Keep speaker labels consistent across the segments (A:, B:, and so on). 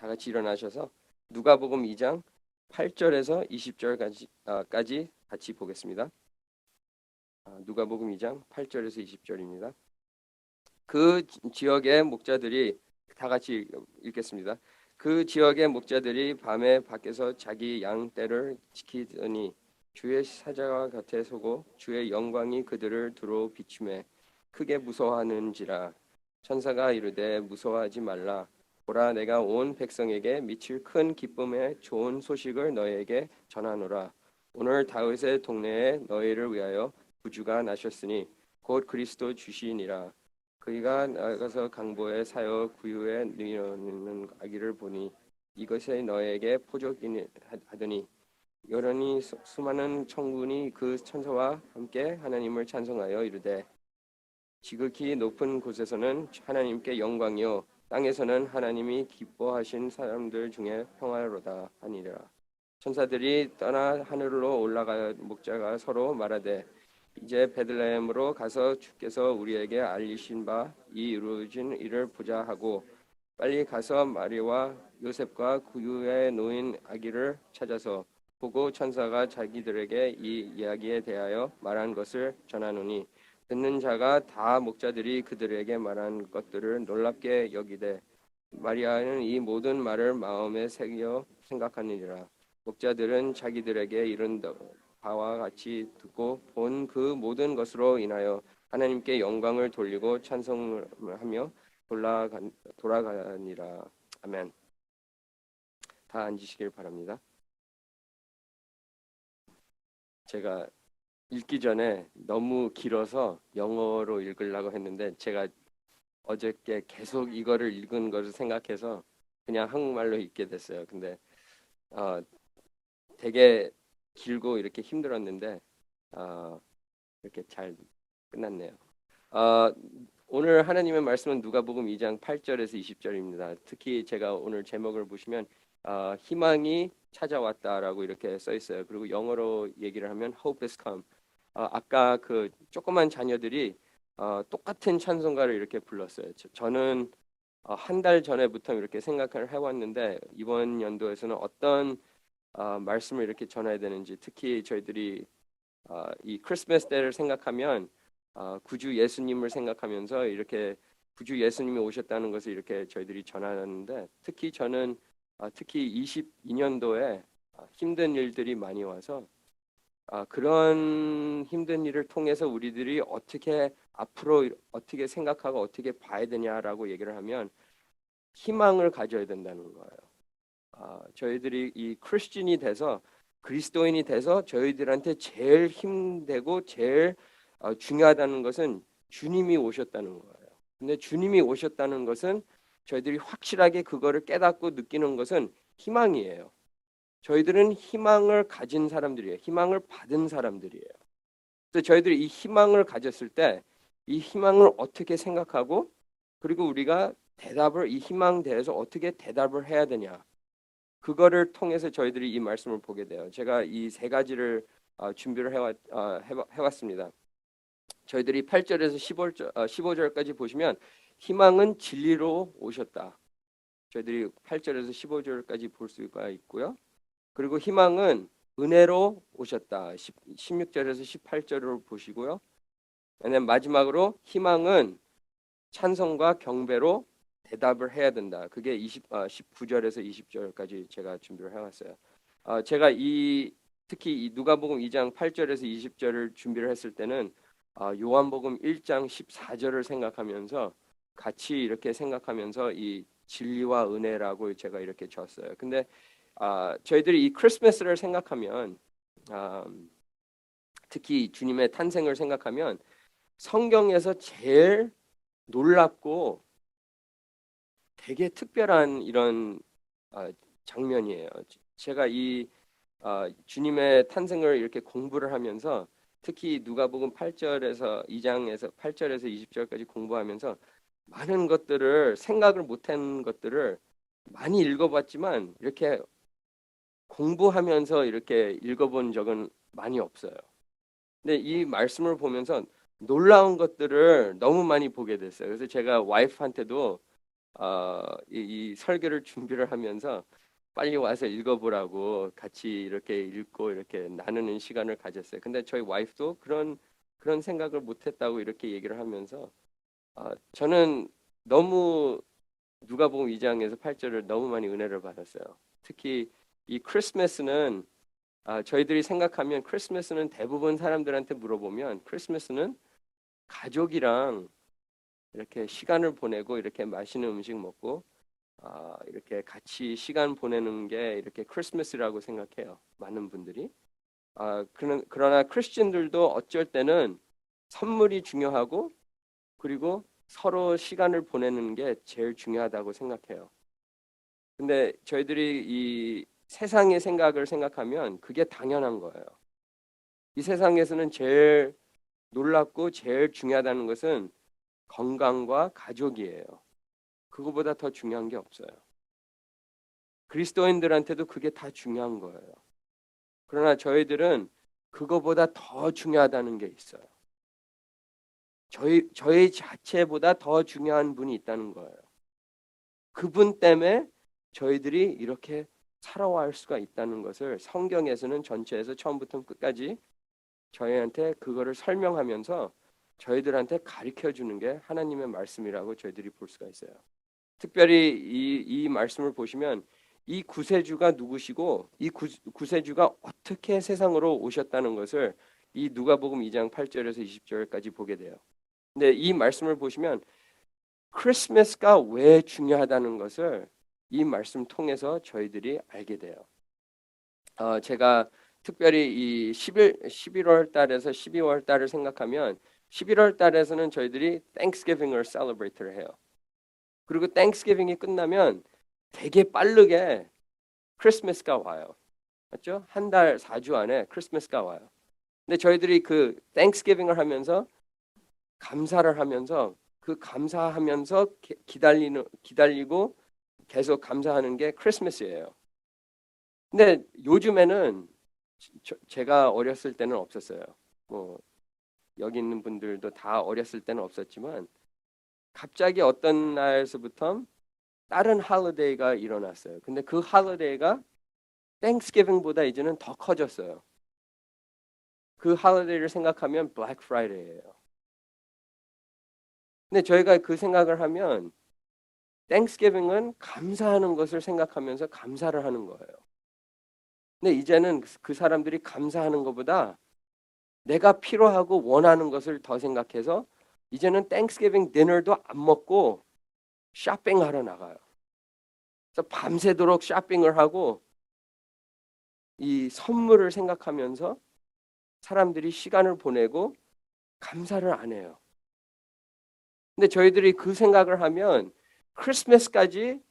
A: 다 같이 일어나셔서 누가복음 2장 8절에서 20절까지 같이 보겠습니다. 누가복음 2장 8절에서 20절입니다. 그 지역의 목자들이 다 같이 읽겠습니다. 그 지역의 목자들이 밤에 밖에서 자기 양 떼를 지키더니 주의 사자와 곁에 서고 주의 영광이 그들을 두루 비추매 크게 무서워하는지라. 천사가 이르되 무서워하지 말라. 보라, 내가 온 백성에게 미칠 큰 기쁨의 좋은 소식을 너희에게 전하노라. 오늘 다윗의 동네에 너희를 위하여 구주가 나셨으니 곧 그리스도 주시니라. 그이가 나가서 강보에 사여 구유에 누이는 아기를 보니 이것이 너에게 포적이니 하더니 여론이 수많은 천군이 그 천사와 함께 하나님을 찬송하여 이르되 지극히 높은 곳에서는 하나님께 영광이요 땅에서는 하나님이 기뻐하신 사람들 중에 평화로다 하니라. 천사들이 떠나 하늘로 올라가 목자가 서로 말하되 이제 베들레헴으로 가서 주께서 우리에게 알리신 바 이 이루어진 일을 보자 하고 빨리 가서 마리와 요셉과 구유에 놓인 아기를 찾아서 보고 천사가 자기들에게 이 이야기에 대하여 말한 것을 전하노니 듣는 자가 다 목자들이 그들에게 말한 것들을 놀랍게 여기되 마리아는 이 모든 말을 마음에 새겨 생각하니라. 목자들은 자기들에게 이른 바와 같이 듣고 본 그 모든 것으로 인하여 하나님께 영광을 돌리고 찬송을 하며 돌아가니라. 아멘. 다 앉으시길 바랍니다. 제가 읽기 전에 너무 길어서 영어로 읽으려고 했는데 제가 어저께 계속 이거를 읽은 것을 생각해서 그냥 한국말로 읽게 됐어요. 근데 되게 길고 이렇게 힘들었는데 이렇게 잘 끝났네요. 오늘 하나님의 말씀은 누가복음 2장 8절에서 20절입니다. 특히 제가 오늘 제목을 보시면 희망이 찾아왔다라고 이렇게 써 있어요. 그리고 영어로 얘기를 하면 Hope has come. 아까 그 조그만 자녀들이 똑같은 찬송가를 이렇게 불렀어요. 저는 한 달 전에부터 이렇게 생각을 해왔는데 이번 연도에서는 어떤 말씀을 이렇게 전해야 되는지, 특히 저희들이 이 크리스마스 때를 생각하면 구주 예수님을 생각하면서 이렇게 구주 예수님이 오셨다는 것을 이렇게 저희들이 전하는데, 특히 저는 특히 22년도에 힘든 일들이 많이 와서 그런 힘든 일을 통해서 우리들이 어떻게 앞으로 어떻게 생각하고 어떻게 봐야 되냐라고 얘기를 하면 희망을 가져야 된다는 거예요. 저희들이 이 크리스천이 돼서 그리스도인이 돼서 저희들한테 제일 힘되고 제일 중요하다는 것은 주님이 오셨다는 거예요. 근데 주님이 오셨다는 것은 저희들이 확실하게 그거를 깨닫고 느끼는 것은 희망이에요. 저희들은 희망을 가진 사람들이에요. 희망을 받은 사람들이에요. 그래서 저희들이 이 희망을 가졌을 때 이 희망을 어떻게 생각하고 그리고 우리가 대답을 이 희망에 대해서 어떻게 대답을 해야 되냐, 그거를 통해서 저희들이 이 말씀을 보게 돼요. 제가 이 세 가지를 준비를 해왔습니다. 저희들이 8절에서 15절까지 보시면 희망은 진리로 오셨다. 저희들이 8절에서 15절까지 볼 수가 있고요. 그리고 희망은 은혜로 오셨다. 16절에서 18절을 보시고요. 마지막으로 희망은 찬송과 경배로 대답을 해야 된다. 그게 19절에서 20절까지 제가 준비를 해왔어요. 제가 특히 이 누가복음 2장 8절에서 20절을 준비를 했을 때는 요한복음 1장 14절을 생각하면서 같이 이렇게 생각하면서 이 진리와 은혜라고 제가 이렇게 줬어요. 근데 저희들이 이 크리스마스를 생각하면 특히 주님의 탄생을 생각하면 성경에서 제일 놀랍고 되게 특별한 이런 장면이에요. 제가 이 주님의 탄생을 이렇게 공부를 하면서 특히 누가복음 8절에서 2장에서 8절에서 20절까지 공부하면서 많은 것들을 생각을 못한 것들을 많이 읽어봤지만 이렇게 공부하면서 이렇게 읽어본 적은 많이 없어요. 근데 이 말씀을 보면서 놀라운 것들을 너무 많이 보게 됐어요. 그래서 제가 와이프한테도 이 설교를 준비를 하면서 빨리 와서 읽어보라고 같이 이렇게 읽고 이렇게 나누는 시간을 가졌어요. 근데 저희 와이프도 그런 생각을 못했다고 이렇게 얘기를 하면서 저는 너무 누가복음 2장에서 8절을 너무 많이 은혜를 받았어요. 특히 이 크리스마스는 저희들이 생각하면 크리스마스는 대부분 사람들한테 물어보면 크리스마스는 가족이랑 이렇게 시간을 보내고 이렇게 맛있는 음식 먹고 이렇게 같이 시간 보내는 게 이렇게 크리스마스라고 생각해요. 많은 분들이. 그러나 크리스천들도 어쩔 때는 선물이 중요하고 그리고 서로 시간을 보내는 게 제일 중요하다고 생각해요. 근데 저희들이 이 세상의 생각을 생각하면 그게 당연한 거예요. 이 세상에서는 제일 놀랍고 제일 중요하다는 것은 건강과 가족이에요. 그거보다 더 중요한 게 없어요. 그리스도인들한테도 그게 다 중요한 거예요. 그러나 저희들은 그거보다 더 중요하다는 게 있어요. 저희 자체보다 더 중요한 분이 있다는 거예요. 그분 때문에 저희들이 이렇게 살아갈 수가 있다는 것을 성경에서는 전체에서 처음부터 끝까지 저희한테 그거를 설명하면서 저희들한테 가르쳐 주는 게 하나님의 말씀이라고 저희들이 볼 수가 있어요. 특별히 이 말씀을 보시면 이 구세주가 누구시고 이 구세주가 어떻게 세상으로 오셨다는 것을 이 누가복음 2장 8절에서 20절까지 보게 돼요. 근데 이 말씀을 보시면 크리스마스가 왜 중요하다는 것을 이 말씀 통해서 저희들이 알게 돼요. 제가 특별히 이 11월 달에서 12월 달을 생각하면 11월 달에서는 저희들이 Thanksgiving을 celebrate를 해요. 그리고 Thanksgiving이 끝나면 되게 빠르게 크리스마스가 와요. 맞죠? 한 달 4주 안에 크리스마스가 와요. 근데 저희들이 그 Thanksgiving을 하면서 감사를 하면서 그 감사하면서 기다리고 계속 감사하는 게 크리스마스예요. 근데 요즘에는 제가 어렸을 때는 없었어요. 뭐 여기 있는 분들도 다 어렸을 때는 없었지만 갑자기 어떤 날서부터 다른 할리데이가 일어났어요. 근데 그 할리데이가 땡스기빙보다 이제는 더 커졌어요. 그 할리데이를 생각하면 블랙 프라이데이예요. 근데 저희가 그 생각을 하면 땡스기빙은 감사하는 것을 생각하면서 감사를 하는 거예요. 근데 이제는 그 사람들이 감사하는 것보다 내가 필요하고 원하는 것을 더 생각해서 이제는 땡스기빙 디너도 안 먹고 쇼핑하러 나가요. 그래서 밤새도록 쇼핑을 하고 이 선물을 생각하면서 사람들이 시간을 보내고 감사를 안 해요. 근데 저희들이 그 생각을 하면 크리스마스까지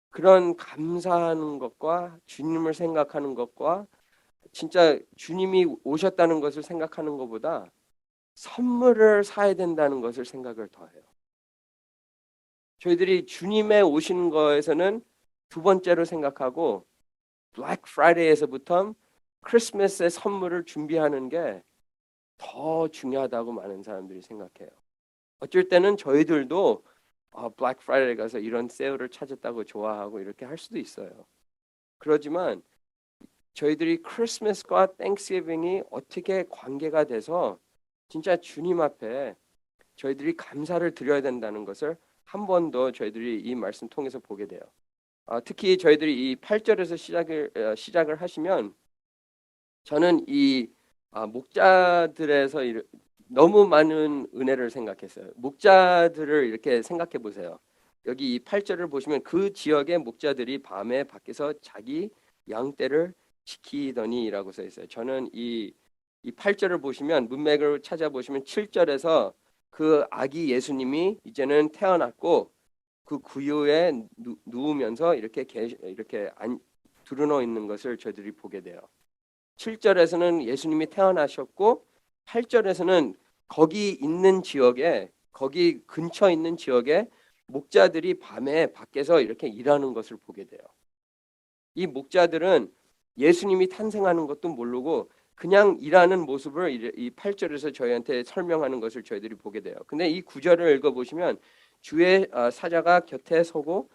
A: 그런 감사하는 것과 주님을 생각하는 것과 진짜 주님이 오셨다는 것을 생각하는 것보다 선물을 사야 된다는 것을 생각을 더 해요. 저희들이 주님의 오시는 거에서는 두 번째로 생각하고 블랙 프라이데이에서부터 크리스마스의 선물을 준비하는 게 더 중요하다고 많은 사람들이 생각해요. 어쩔 때는 저희들도 블랙 프라이데이 가서 이런 세일을 찾았다고 좋아하고 이렇게 할 수도 있어요. 그러지만 저희들이 크리스마스과 땡스기빙이 어떻게 관계가 돼서 진짜 주님 앞에 저희들이 감사를 드려야 된다는 것을 한 번 더 저희들이 이 말씀 통해서 보게 돼요. 특히 저희들이 이 8절에서 시작을 하시면 저는 이 목자들에서 너무 많은 은혜를 생각했어요. 목자들을 이렇게 생각해 보세요. 여기 이 8절을 보시면 그 지역의 목자들이 밤에 밖에서 자기 양떼를 지키더니라고 써 있어요. 저는 이 8절을 보시면 문맥을 찾아보시면 7절에서 그 아기 예수님이 이제는 태어났고 그 구유에 누우면서 이렇게 드러누워 있는 것을 저희들이 보게 돼요. 7절에서는 예수님이 태어나셨고 8절에서는 거기 있는 지역에 거기 근처 있는 지역에 목자들이 밤에 밖에서 이렇게 일하는 것을 보게 돼요. 이 목자들은 예수님이 탄생하는 것도 모르고 그냥 일하는 모습을 이 8절에서 저희한테 설명하는 것을 저희들이 보게 돼요. 근데 이 9절을 읽어보시면 주의 사자가 곁에 서고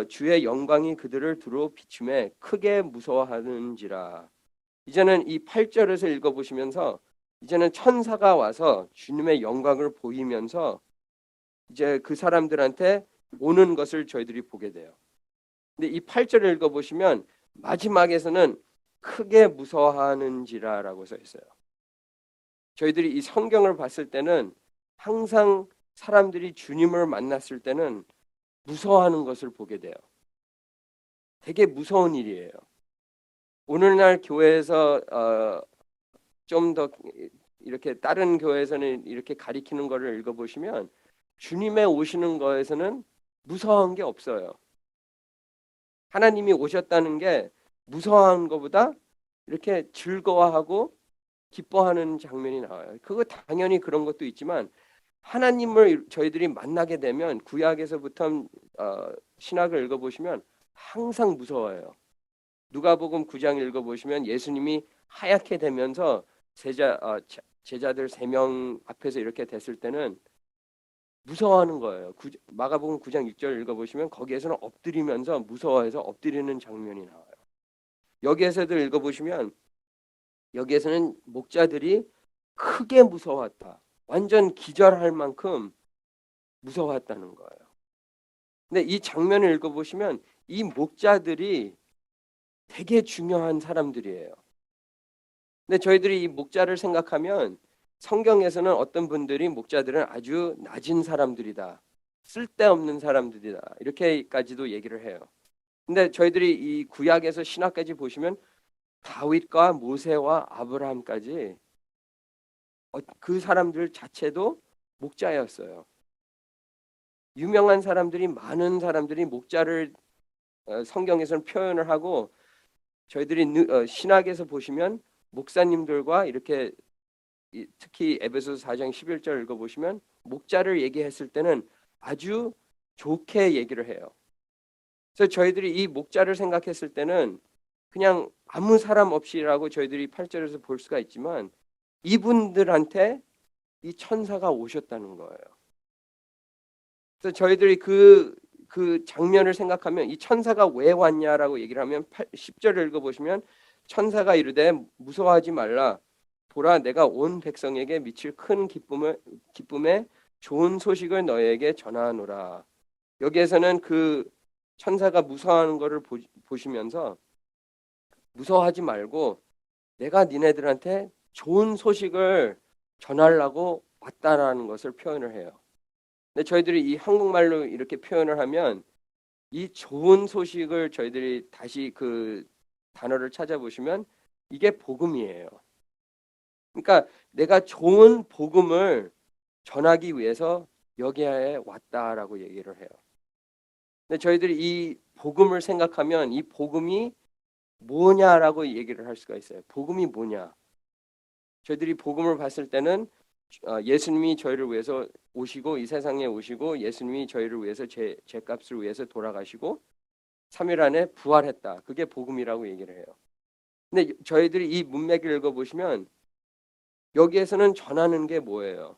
A: 주의 영광이 그들을 두루 비춤에 크게 무서워하는지라. 이제는 이 8절에서 읽어보시면서 이제는 천사가 와서 주님의 영광을 보이면서 이제 그 사람들한테 오는 것을 저희들이 보게 돼요. 근데 이 8절을 읽어보시면 마지막에서는 크게 무서워하는지라라고 써 있어요. 저희들이 이 성경을 봤을 때는 항상 사람들이 주님을 만났을 때는 무서워하는 것을 보게 돼요. 되게 무서운 일이에요. 오늘날 교회에서 좀 더 이렇게 다른 교회에서는 이렇게 가리키는 거를 읽어보시면 주님의 오시는 거에서는 무서운 게 없어요. 하나님이 오셨다는 게 무서워하는 것보다 이렇게 즐거워하고 기뻐하는 장면이 나와요. 그거 당연히 그런 것도 있지만 하나님을 저희들이 만나게 되면 구약에서부터 신학을 읽어보시면 항상 무서워요. 누가복음 9장 읽어보시면 예수님이 하얗게 되면서 제자들 3명 앞에서 이렇게 됐을 때는 무서워하는 거예요. 마가복음 9장 6절 읽어보시면 거기에서는 엎드리면서 무서워해서 엎드리는 장면이 나와요. 여기에서도 읽어보시면 여기에서는 목자들이 크게 무서웠다. 완전 기절할 만큼 무서웠다는 거예요. 근데 이 장면을 읽어보시면 이 목자들이 되게 중요한 사람들이에요. 근데 저희들이 이 목자를 생각하면 성경에서는 어떤 분들이 목자들은 아주 낮은 사람들이다. 쓸데없는 사람들이다. 이렇게까지도 얘기를 해요. 근데 저희들이 이 구약에서 신학까지 보시면 다윗과 모세와 아브라함까지 그 사람들 자체도 목자였어요. 유명한 사람들이 많은 사람들이 목자를 성경에서는 표현을 하고 저희들이 신학에서 보시면 목사님들과 이렇게 특히 에베소서 4장 11절 읽어보시면 목자를 얘기했을 때는 아주 좋게 얘기를 해요. 그래서 저희들이 이 목자를 생각했을 때는 그냥 아무 사람 없이라고 저희들이 8절에서 볼 수가 있지만 이분들한테 이 천사가 오셨다는 거예요. 그래서 저희들이 그 장면을 생각하면 이 천사가 왜 왔냐라고 얘기를 하면 10절을 읽어보시면 천사가 이르되 무서워하지 말라. 보라 내가 온 백성에게 미칠 큰 기쁨에 좋은 소식을 너에게 전하노라. 여기에서는 그 천사가 무서워하는 것을 보시면서 무서워하지 말고 내가 니네들한테 좋은 소식을 전하려고 왔다라는 것을 표현을 해요. 근데 저희들이 이 한국말로 이렇게 표현을 하면 이 좋은 소식을 저희들이 다시 그 단어를 찾아보시면 이게 복음이에요. 그러니까 내가 좋은 복음을 전하기 위해서 여기에 왔다라고 얘기를 해요. 근데 저희들이 이 복음을 생각하면 이 복음이 뭐냐라고 얘기를 할 수가 있어요. 복음이 뭐냐? 저희들이 복음을 봤을 때는 예수님이 저희를 위해서 오시고 이 세상에 오시고 예수님이 저희를 위해서 죄값을 위해서 돌아가시고 3일 안에 부활했다. 그게 복음이라고 얘기를 해요. 근데 저희들이 이 문맥을 읽어보시면 여기에서는 전하는 게 뭐예요?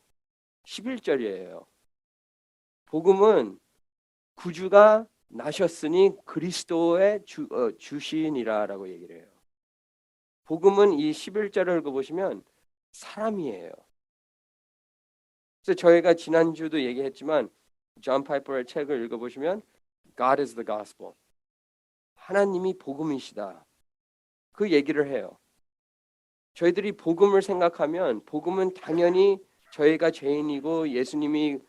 A: 11절이에요. 복음은 구주가 나셨으니 그리스도의 주시니라라고 얘기를 해요. 복음은 이 11절을 읽어보시면 사람이에요. 그래서 저희가 지난주도 얘기했지만 존 파이퍼의 책을 읽어보시면 God is the gospel. 하나님이 복음이시다. 그 얘기를 해요. 저희들이 복음을 생각하면 복음은 당연히 저희가 죄인이고 예수님이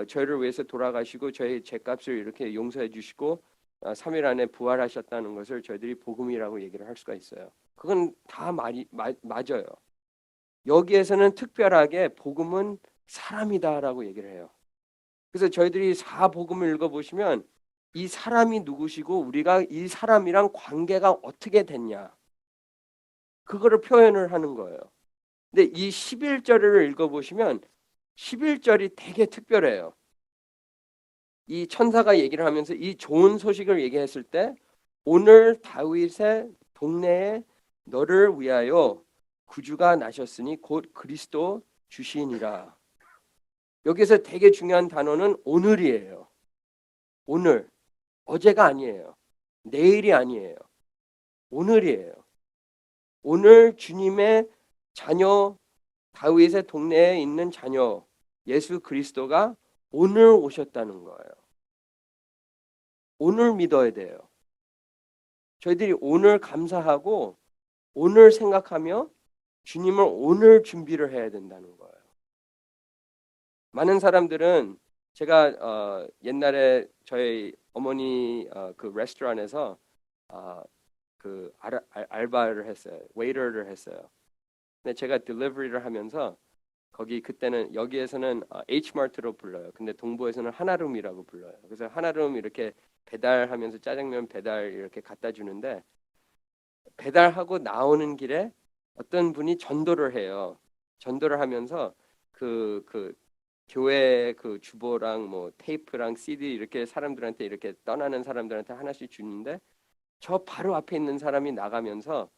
A: 저희를 위해서 돌아가시고 저희 죄값을 이렇게 용서해 주시고 3일 안에 부활하셨다는 것을 저희들이 복음이라고 얘기를 할 수가 있어요. 그건 다 맞아요. 여기에서는 특별하게 복음은 사람이다라고 얘기를 해요. 그래서 저희들이 사복음을 읽어보시면 이 사람이 누구시고 우리가 이 사람이랑 관계가 어떻게 됐냐 그거를 표현을 하는 거예요. 근데 이 11절을 읽어보시면 11절이 되게 특별해요. 이 천사가 얘기를 하면서 이 좋은 소식을 얘기했을 때 오늘 다윗의 동네에 너를 위하여 구주가 나셨으니 곧 그리스도 주시니라. 여기서 되게 중요한 단어는 오늘이에요. 오늘. 어제가 아니에요. 내일이 아니에요. 오늘이에요. 오늘 주님의 자녀, 다윗의 동네에 있는 자녀 예수 그리스도가 오늘 오셨다는 거예요. 오늘 믿어야 돼요. 저희들이 오늘 감사하고 오늘 생각하며 주님을 오늘 준비를 해야 된다는 거예요. 많은 사람들은 제가 옛날에 저희 어머니 그 레스토랑에서 그 알바를 했어요. 웨이터를 했어요. 근데 제가 딜리버리를 하면서 거기 그때는 여기에서는 H마트로 불러요. 근데 동부에서는 하나룸이라고 불러요. 그래서 하나룸 이렇게 배달하면서 짜장면 배달 이렇게 갖다 주는데 배달하고 나오는 길에 어떤 분이 전도를 해요. 전도를 하면서 그 교회 그 주보랑 뭐 테이프랑 CD 이렇게 사람들한테 이렇게 떠나는 사람들한테 하나씩 주는데 저 바로 앞에 있는 사람이 나가면서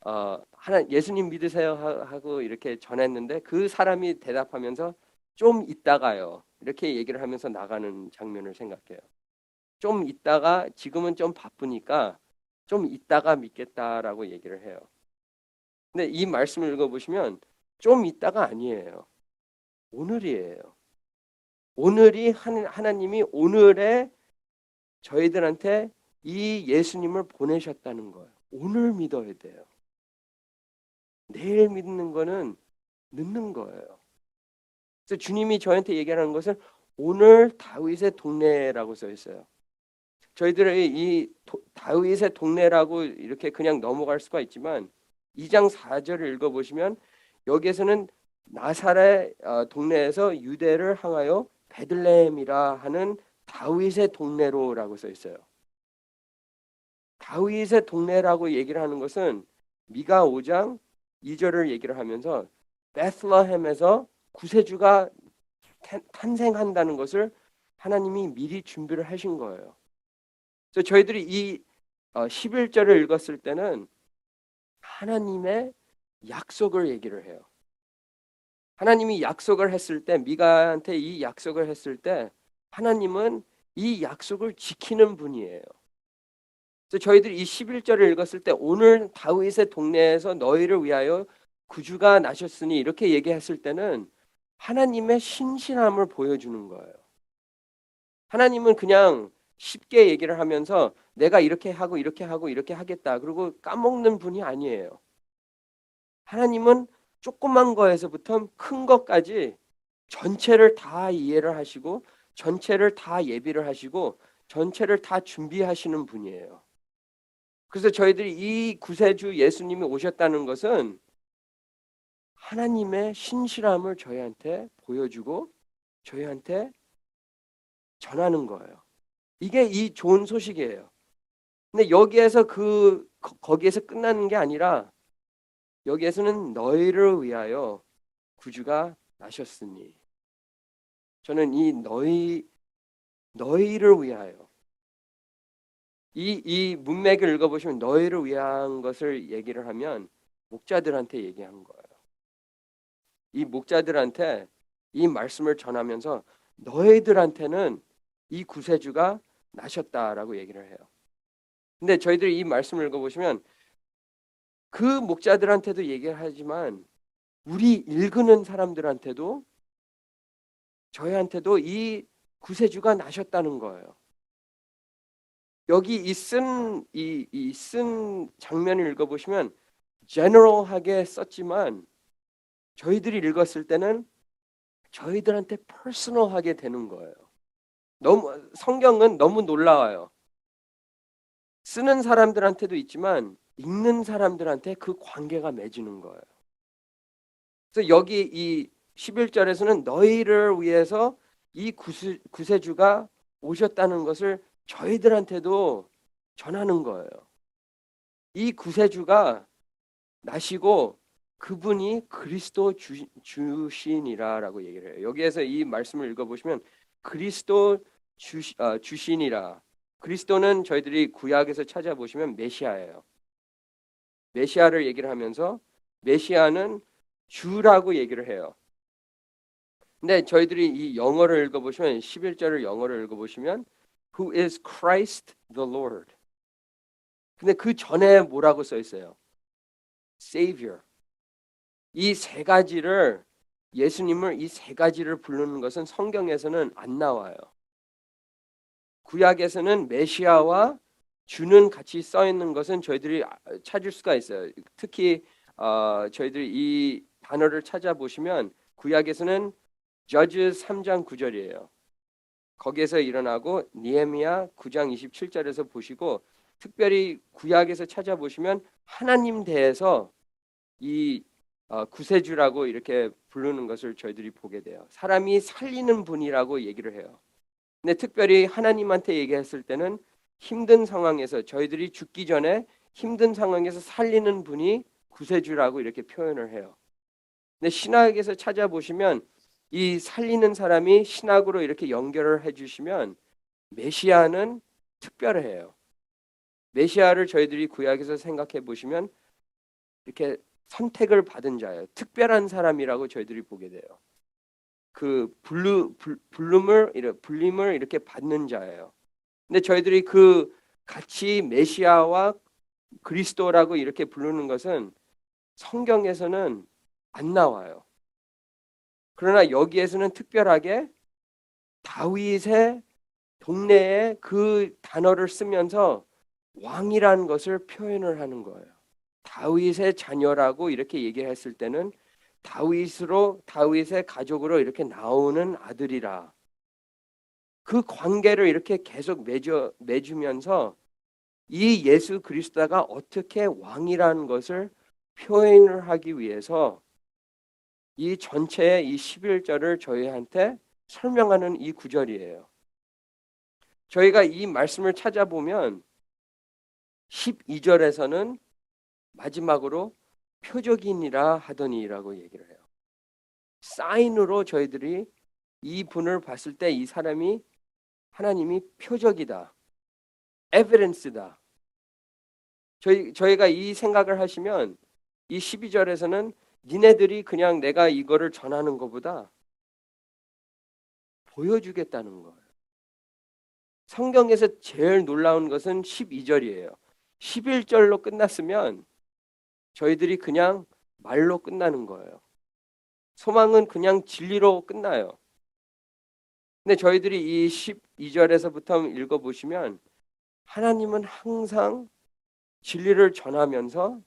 A: 하나 예수님 믿으세요 하고 이렇게 전했는데 그 사람이 대답하면서 좀 있다가요 이렇게 얘기를 하면서 나가는 장면을 생각해요. 좀 있다가 지금은 좀 바쁘니까 좀 있다가 믿겠다라고 얘기를 해요. 근데 이 말씀을 읽어보시면 좀 있다가 아니에요. 오늘이에요. 오늘이 하나님이 오늘에 저희들한테 이 예수님을 보내셨다는 거예요. 오늘 믿어야 돼요. 내일 믿는 거는 늦는 거예요. 그래서 주님이 저한테 얘기하는 것은 오늘 다윗의 동네라고 써 있어요. 저희들이 이 다윗의 동네라고 이렇게 그냥 넘어갈 수가 있지만 2장 4절을 읽어보시면 여기에서는 나사렛 동네에서 유대를 향하여 베들레헴이라 하는 다윗의 동네로라고 써 있어요. 다윗의 동네라고 얘기를 하는 것은 미가 5장 2절을 얘기를 하면서 베들레헴에서 구세주가 탄생한다는 것을 하나님이 미리 준비를 하신 거예요. 그래서 저희들이 이 11절을 읽었을 때는 하나님의 약속을 얘기를 해요. 하나님이 약속을 했을 때 미가한테 이 약속을 했을 때 하나님은 이 약속을 지키는 분이에요. 그래서 저희들이 이 11절을 읽었을 때 오늘 다윗의 동네에서 너희를 위하여 구주가 나셨으니 이렇게 얘기했을 때는 하나님의 신실함을 보여주는 거예요. 하나님은 그냥 쉽게 얘기를 하면서 내가 이렇게 하고 이렇게 하고 이렇게 하겠다. 그리고 까먹는 분이 아니에요. 하나님은 조그만 거에서부터 큰 것까지 전체를 다 이해를 하시고 전체를 다 예비를 하시고 전체를 다 준비하시는 분이에요. 그래서 저희들이 이 구세주 예수님이 오셨다는 것은 하나님의 신실함을 저희한테 보여주고 저희한테 전하는 거예요. 이게 이 좋은 소식이에요. 근데 여기에서 거기에서 끝나는 게 아니라 여기에서는 너희를 위하여 구주가 나셨으니 저는 이 너희를 위하여 이 문맥을 읽어보시면 너희를 위한 것을 얘기를 하면 목자들한테 얘기한 거예요. 이 목자들한테 이 말씀을 전하면서 너희들한테는 이 구세주가 나셨다라고 얘기를 해요. 근데 저희들이 이 말씀을 읽어보시면 그 목자들한테도 얘기를 하지만 우리 읽는 사람들한테도 저희한테도 이 구세주가 나셨다는 거예요. 여기 쓴 장면을 읽어보시면 제너럴하게 썼지만 저희들이 읽었을 때는 저희들한테 퍼스널하게 되는 거예요. 너무 성경은 너무 놀라워요. 쓰는 사람들한테도 있지만 읽는 사람들한테 그 관계가 맺어지는 거예요. 그래서 여기 이 11절에서는 너희를 위해서 이 구세주가 오셨다는 것을 저희들한테도 전하는 거예요. 이 구세주가 나시고 그분이 그리스도 주신이라라고 얘기를 해요. 여기에서 이 말씀을 읽어보시면 그리스도 주신이라. 그리스도는 저희들이 구약에서 찾아보시면 메시아예요. 메시아를 얘기를 하면서 메시아는 주라고 얘기를 해요. 근데 저희들이 이 영어를 읽어보시면 11절을 영어를 읽어보시면 Who is Christ the Lord. 근데 그 전에 뭐라고 써 있어요? Savior. 이 세 가지를 예수님을 이 세 가지를 부르는 것은 성경에서는 안 나와요. 구약에서는 메시아와 주는 같이 써 있는 것은 저희들이 찾을 수가 있어요. 특히 저희들이 이 단어를 찾아보시면 구약에서는 Judges 3장 9절이에요. 거기에서 일어나고 니에미야 9장 27절에서 보시고 특별히 구약에서 찾아보시면 하나님 대해서 이 구세주라고 이렇게 부르는 것을 저희들이 보게 돼요. 사람이 살리는 분이라고 얘기를 해요. 근데 특별히 하나님한테 얘기했을 때는 힘든 상황에서 저희들이 죽기 전에 힘든 상황에서 살리는 분이 구세주라고 이렇게 표현을 해요. 근데 신학에서 찾아보시면 이 살리는 사람이 신학으로 이렇게 연결을 해주시면 메시아는 특별해요. 메시아를 저희들이 구약에서 생각해 보시면 이렇게 선택을 받은 자예요. 특별한 사람이라고 저희들이 보게 돼요. 그 불림을 이렇게 받는 자예요. 근데 저희들이 그 같이 메시아와 그리스도라고 이렇게 부르는 것은 성경에서는 안 나와요. 그러나 여기에서는 특별하게 다윗의 동네에 그 단어를 쓰면서 왕이라는 것을 표현을 하는 거예요. 다윗의 자녀라고 이렇게 얘기했을 때는 다윗의 가족으로 이렇게 나오는 아들이라. 그 관계를 이렇게 계속 맺으면서 이 예수 그리스도가 어떻게 왕이라는 것을 표현을 하기 위해서 이 전체의 이 11절을 저희한테 설명하는 이 구절이에요. 저희가 이 말씀을 찾아보면 12절에서는 마지막으로 표적이니라 하더니라고 얘기를 해요. 사인으로 저희들이 이 분을 봤을 때 이 사람이 하나님이 표적이다. 에비던스다. 저희가 이 생각을 하시면 이 12절에서는 니네들이 그냥 내가 이거를 전하는 것보다 보여주겠다는 거예요. 성경에서 제일 놀라운 것은 12절이에요. 11절로 끝났으면 저희들이 그냥 말로 끝나는 거예요. 소망은 그냥 진리로 끝나요. 근데 저희들이 이 12절에서부터 읽어보시면 하나님은 항상 진리를 전하면서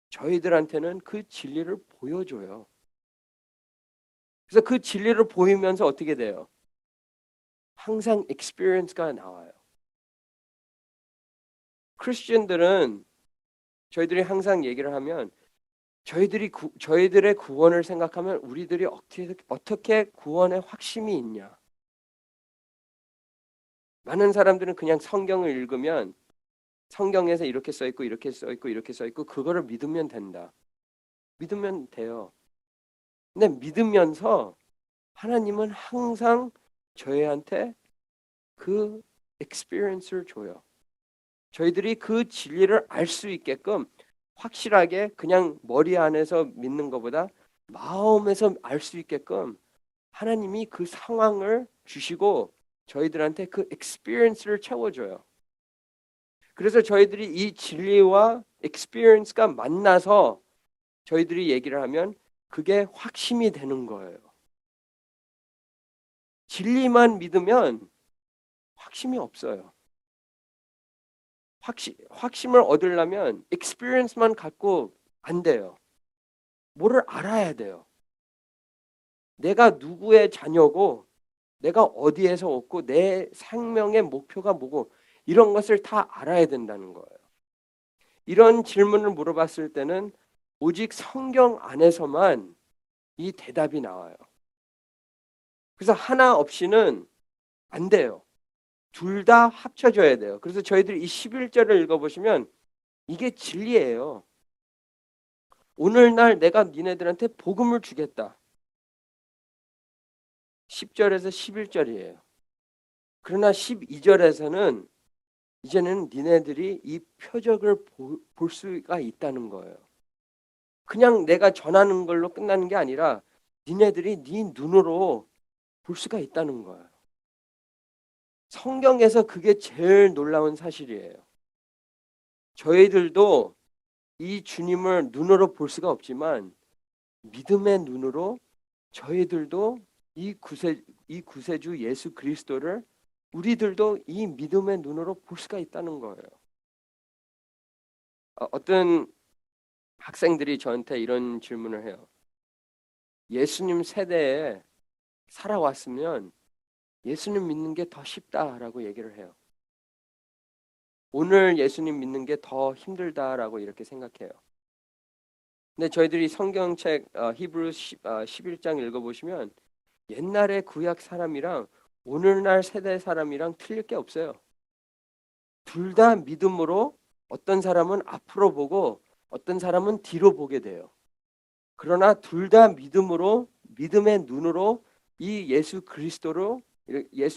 A: 저희들한테는 그 진리를 보여줘요. 그래서 그 진리를 보이면서 어떻게 돼요? 항상 experience가 나와요. 크리스천들은 저희들이 항상 얘기를 하면 저희들의 구원을 생각하면 우리들이 어떻게 구원의 확신이 있냐? 많은 사람들은 그냥 성경을 읽으면 성경에서 이렇게 써 있고 이렇게 써 있고 이렇게 써 있고 그거를 믿으면 된다. 믿으면 돼요. 근데 믿으면서 하나님은 항상 저희한테 그 experience를 줘요. 저희들이 그 진리를 알 수 있게끔 확실하게 그냥 머리 안에서 믿는 것보다 마음에서 알 수 있게끔 하나님이 그 상황을 주시고 저희들한테 그 experience를 채워줘요. 그래서 저희들이 이 진리와 experience가 만나서 저희들이 얘기를 하면 그게 확심이 되는 거예요. 진리만 믿으면 확심이 없어요. 확심을 얻으려면 experience만 갖고 안 돼요. 뭐를 알아야 돼요. 내가 누구의 자녀고 내가 어디에서 왔고 내 생명의 목표가 뭐고 이런 것을 다 알아야 된다는 거예요. 이런 질문을 물어봤을 때는 오직 성경 안에서만 이 대답이 나와요. 그래서 하나 없이는 안 돼요. 둘 다 합쳐져야 돼요. 그래서 저희들이 이 11절을 읽어보시면 이게 진리예요. 오늘날 내가 니네들한테 복음을 주겠다. 10절에서 11절이에요. 그러나 12절에서는 이제는 니네들이 이 표적을 볼 수가 있다는 거예요. 그냥 내가 전하는 걸로 끝나는 게 아니라 니네들이 네 눈으로 볼 수가 있다는 거예요. 성경에서 그게 제일 놀라운 사실이에요. 저희들도 이 주님을 눈으로 볼 수가 없지만 믿음의 눈으로 저희들도 이 구세주 예수 그리스도를 우리들도 이 믿음의 눈으로 볼 수가 있다는 거예요. 어떤 학생들이 저한테 이런 질문을 해요. 예수님 세대에 살아왔으면 예수님 믿는 게 더 쉽다라고 얘기를 해요. 오늘 예수님 믿는 게 더 힘들다라고 이렇게 생각해요. 근데 저희들이 성경책 히브리 11장 읽어보시면 옛날의 구약 사람이랑 오늘날 세대 사람이랑 틀릴 게 없어요. 둘 다 믿음으로 어떤 사람은 앞으로 보고 어떤 사람은 뒤로 보게 돼요. 그러나 둘 다 믿음으로 믿음의 눈으로 이 예수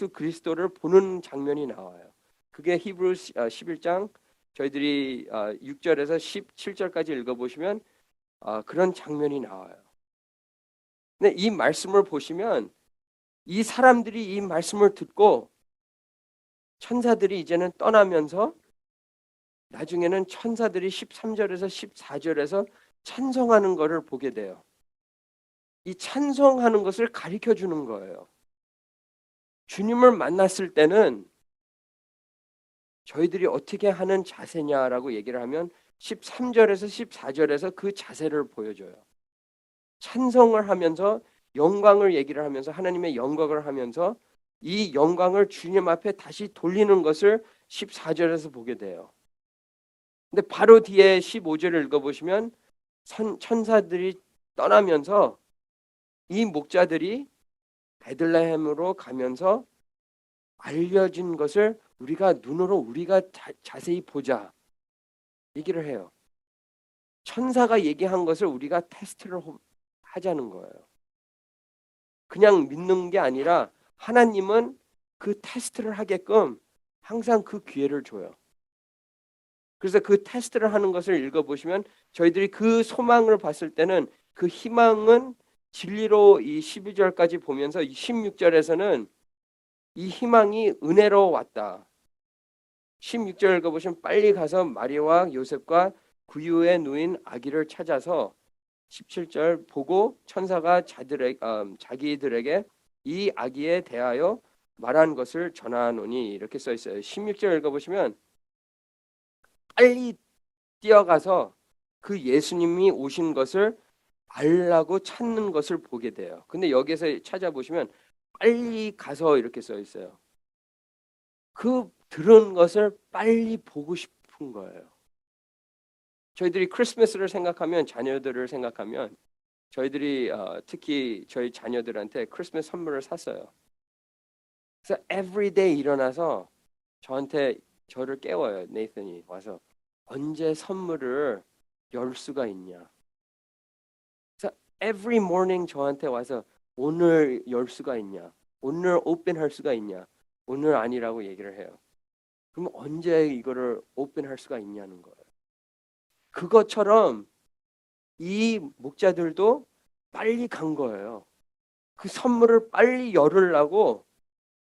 A: 그리스도를 보는 장면이 나와요. 그게 히브리 11장 저희들이 6절에서 17절까지 읽어보시면 그런 장면이 나와요. 근데 이 말씀을 보시면 이 사람들이 이 말씀을 듣고 천사들이 이제는 떠나면서 나중에는 천사들이 13절에서 14절에서 찬송하는 것을 보게 돼요. 이 찬송하는 것을 가리켜 주는 거예요. 주님을 만났을 때는 저희들이 어떻게 하는 자세냐라고 얘기를 하면 13절에서 14절에서 그 자세를 보여줘요. 찬송을 하면서 영광을 얘기를 하면서 하나님의 영광을 하면서 이 영광을 주님 앞에 다시 돌리는 것을 14절에서 보게 돼요. 근데 바로 뒤에 15절을 읽어보시면 천사들이 떠나면서 이 목자들이 베들레헴으로 가면서 알려진 것을 우리가 자세히 보자 얘기를 해요. 천사가 얘기한 것을 우리가 테스트를 하자는 거예요. 그냥 믿는 게 아니라 하나님은 그 테스트를 하게끔 항상 그 기회를 줘요. 그래서 그 테스트를 하는 것을 읽어보시면 저희들이 그 소망을 봤을 때는 그 희망은 진리로 이 12절까지 보면서 16절에서는 이 희망이 은혜로 왔다. 16절 읽어보시면 빨리 가서 마리아와 요셉과 구유에 누인 아기를 찾아서 17절 보고 천사가 자기들에게 이 아기에 대하여 말한 것을 전하노니 이렇게 써 있어요. 16절 읽어보시면 빨리 뛰어가서 그 예수님이 오신 것을 알라고 찾는 것을 보게 돼요. 근데 여기서 찾아보시면 빨리 가서 이렇게 써 있어요. 그 들은 것을 빨리 보고 싶은 거예요. 저희들이 크리스마스를 생각하면 자녀들을 생각하면 저희들이 특히 저희 자녀들한테 크리스마스 선물을 샀어요. 그래서 everyday 일어나서 저를 깨워요. 네이슨이 와서 언제 선물을 열 수가 있냐. 그래서 every morning 저한테 와서 오늘 열 수가 있냐. 오늘 오픈할 수가 있냐. 오늘 아니라고 얘기를 해요. 그럼 언제 이거를 오픈할 수가 있냐는 거예요. 그것처럼 이 목자들도 빨리 간 거예요. 그 선물을 빨리 열으려고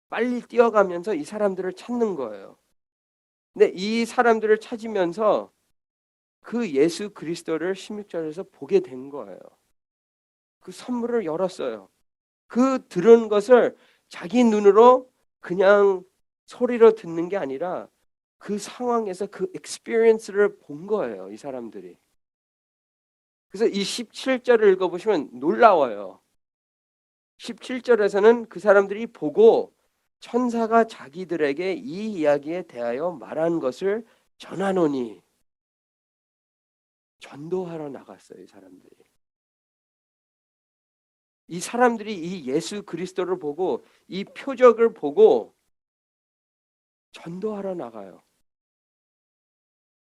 A: 빨리 뛰어가면서 이 사람들을 찾는 거예요. 근데 이 사람들을 찾으면서 그 예수 그리스도를 16절에서 보게 된 거예요. 그 선물을 열었어요. 그 들은 것을 자기 눈으로 그냥 소리로 듣는 게 아니라 그 상황에서 그 experience를 본 거예요. 이 사람들이. 그래서 이 17절을 읽어보시면 놀라워요. 17절에서는 그 사람들이 보고 천사가 자기들에게 이 이야기에 대하여 말한 것을 전하노니 전도하러 나갔어요. 이 사람들이 이 예수 그리스도를 보고 이 표적을 보고 전도하러 나가요.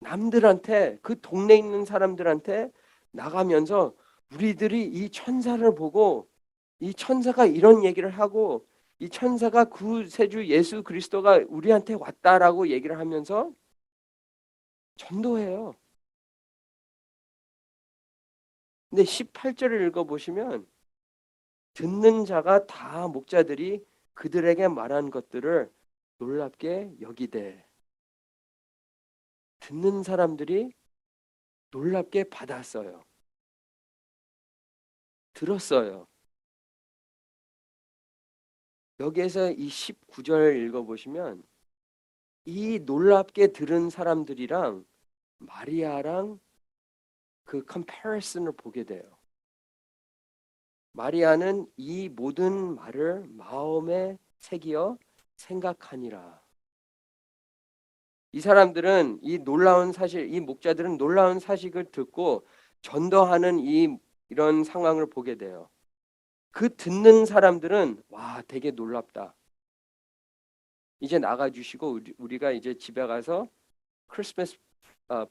A: 남들한테 그 동네에 있는 사람들한테 나가면서 우리들이 이 천사를 보고 이 천사가 이런 얘기를 하고 이 천사가 구세주 예수 그리스도가 우리한테 왔다라고 얘기를 하면서 전도해요. 근데 18절을 읽어보시면 듣는 자가 다 목자들이 그들에게 말한 것들을 놀랍게 여기되 듣는 사람들이 놀랍게 받았어요. 들었어요. 여기에서 이 19절 읽어보시면 이 놀랍게 들은 사람들이랑 마리아랑 그 컴패리슨을 보게 돼요. 마리아는 이 모든 말을 마음에 새기어 생각하니라. 이 사람들은 이 놀라운 사실, 이 목자들은 놀라운 사실을 듣고 전도하는 이런 상황을 보게 돼요. 그 듣는 사람들은 와, 되게 놀랍다. 이제 나가주시고 우리가 이제 집에 가서 크리스마스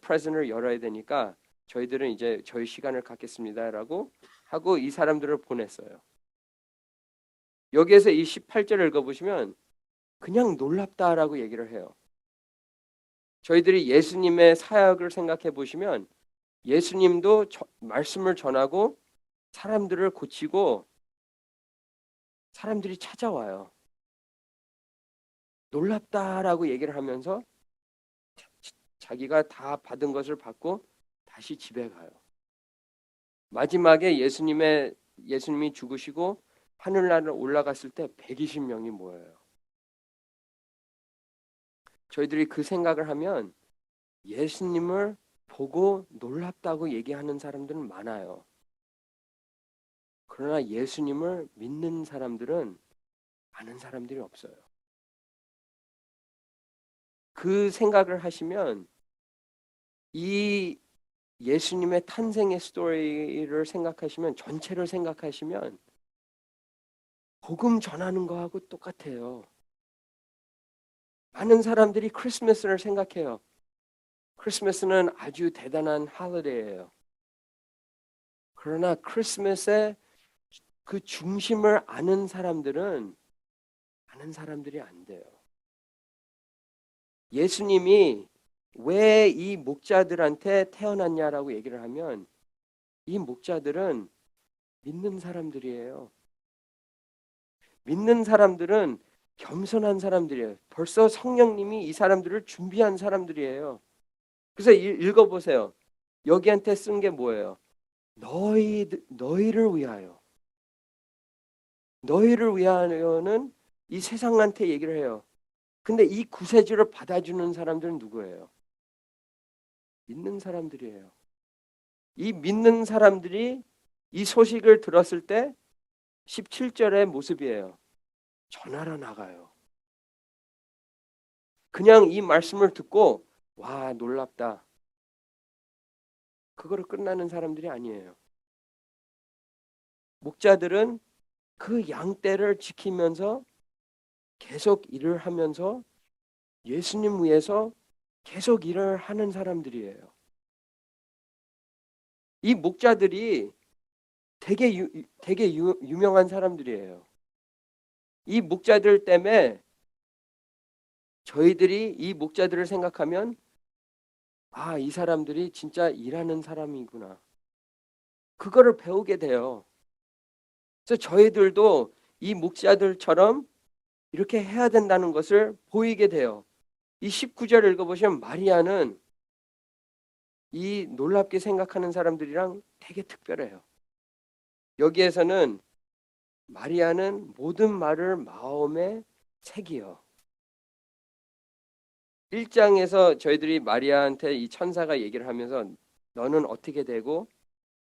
A: 프레젠을 열어야 되니까 저희들은 이제 저희 시간을 갖겠습니다라고 하고 이 사람들을 보냈어요. 여기에서 이 18절을 읽어보시면 그냥 놀랍다라고 얘기를 해요. 저희들이 예수님의 사역을 생각해 보시면 예수님도 말씀을 전하고 사람들을 고치고 사람들이 찾아와요. 놀랍다라고 얘기를 하면서 자기가 다 받은 것을 받고 다시 집에 가요. 마지막에 예수님이 죽으시고 하늘나라로 올라갔을 때 120명이 모여요. 저희들이 그 생각을 하면 예수님을 보고 놀랍다고 얘기하는 사람들은 많아요. 그러나 예수님을 믿는 사람들은 많은 사람들이 없어요. 그 생각을 하시면 이 예수님의 탄생의 스토리를 생각하시면 전체를 생각하시면 복음 전하는 거하고 똑같아요. 많은 사람들이 크리스마스를 생각해요. 크리스마스는 아주 대단한 할리데이예요. 그러나 크리스마스의 그 중심을 아는 사람들은 많은 사람들이 안 돼요. 예수님이 왜 이 목자들한테 태어났냐라고 얘기를 하면 이 목자들은 믿는 사람들이에요. 믿는 사람들은 겸손한 사람들이에요. 벌써 성령님이 이 사람들을 준비한 사람들이에요. 그래서 읽어보세요. 여기한테 쓴 게 뭐예요? 너희를 위하여. 너희를 위하여는 이 세상한테 얘기를 해요. 근데 이 구세주를 받아주는 사람들은 누구예요? 믿는 사람들이에요. 이 믿는 사람들이 이 소식을 들었을 때 17절의 모습이에요. 전하러 나가요. 그냥 이 말씀을 듣고 와, 놀랍다. 그거로 끝나는 사람들이 아니에요. 목자들은 그 양떼를 지키면서 계속 일을 하면서 예수님 위해서 계속 일을 하는 사람들이에요. 이 목자들이 되게 유명한 사람들이에요. 이 목자들 때문에 저희들이 이 목자들을 생각하면 아, 이 사람들이 진짜 일하는 사람이구나. 그거를 배우게 돼요. 그래서 저희들도 이 목자들처럼 이렇게 해야 된다는 것을 보이게 돼요. 이 19절 읽어보시면 마리아는 이 놀랍게 생각하는 사람들이랑 되게 특별해요. 여기에서는 마리아는 모든 말을 마음에 새기요. 1장에서 저희들이 마리아한테 이 천사가 얘기를 하면서 너는 어떻게 되고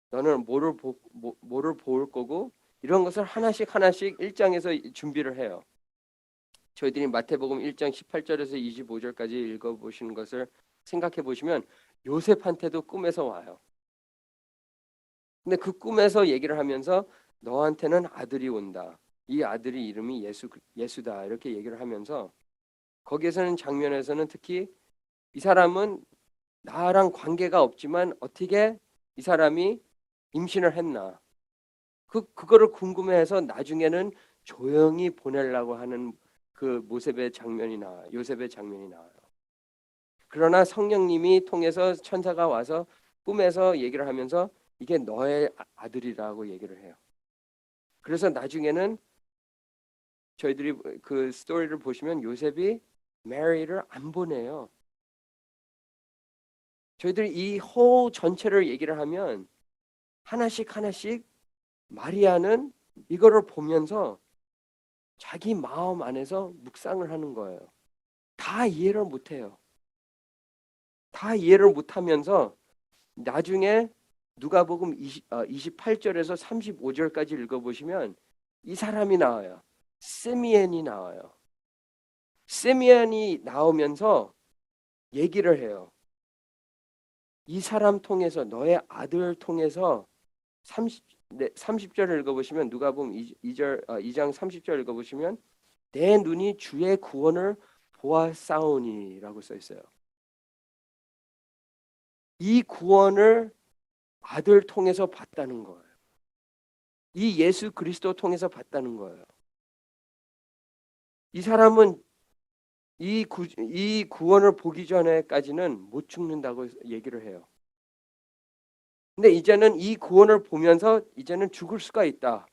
A: 너는 뭐를 볼 거고 이런 것을 하나씩 1장에서 준비를 해요. 저희들이 마태복음 1장 18절에서 25절까지 읽어보시는 것을 생각해 보시면 요셉한테도 꿈에서 와요. 근데 그 꿈에서 얘기를 하면서 너한테는 아들이 온다. 이 아들이 이름이 예수다. 이렇게 얘기를 하면서 거기에서는 장면에서는 특히 이 사람은 나랑 관계가 없지만 어떻게 이 사람이 임신을 했나. 그거를 궁금해해서 나중에는 조용히 보내려고 하는 그 요셉의 장면이 나와요. 그러나 성령님이 통해서 천사가 와서 꿈에서 얘기를 하면서 이게 너의 아들이라고 얘기를 해요. 그래서 나중에는 저희들이 그 스토리를 보시면 요셉이 메리를 안 보내요. 저희들이 이 호 전체를 얘기를 하면 하나씩 하나씩 마리아는 이거를 보면서 자기 마음 안에서 묵상을 하는 거예요. 다 이해를 못해요. 다 이해를 못하면서 나중에 누가복음 28절에서 35절까지 읽어보시면 이 사람이 나와요. 시미엔이 나와요. 시미엔이 나오면서 얘기를 해요. 이 사람 통해서 너의 아들 통해서 30절을 읽어보시면 누가복음 2장 30절 읽어보시면 내 눈이 주의 구원을 보았사오니라고 써 있어요. 이 구원을 아들 통해서 봤다는 거예요. 이 예수 그리스도 통해서 봤다는 거예요. 이 사람은 이 구원을 보기 전에까지는 못 죽는다고 얘기를 해요. 근데 이제는 이 구원을 보면서 이제는 죽을 수가 있다.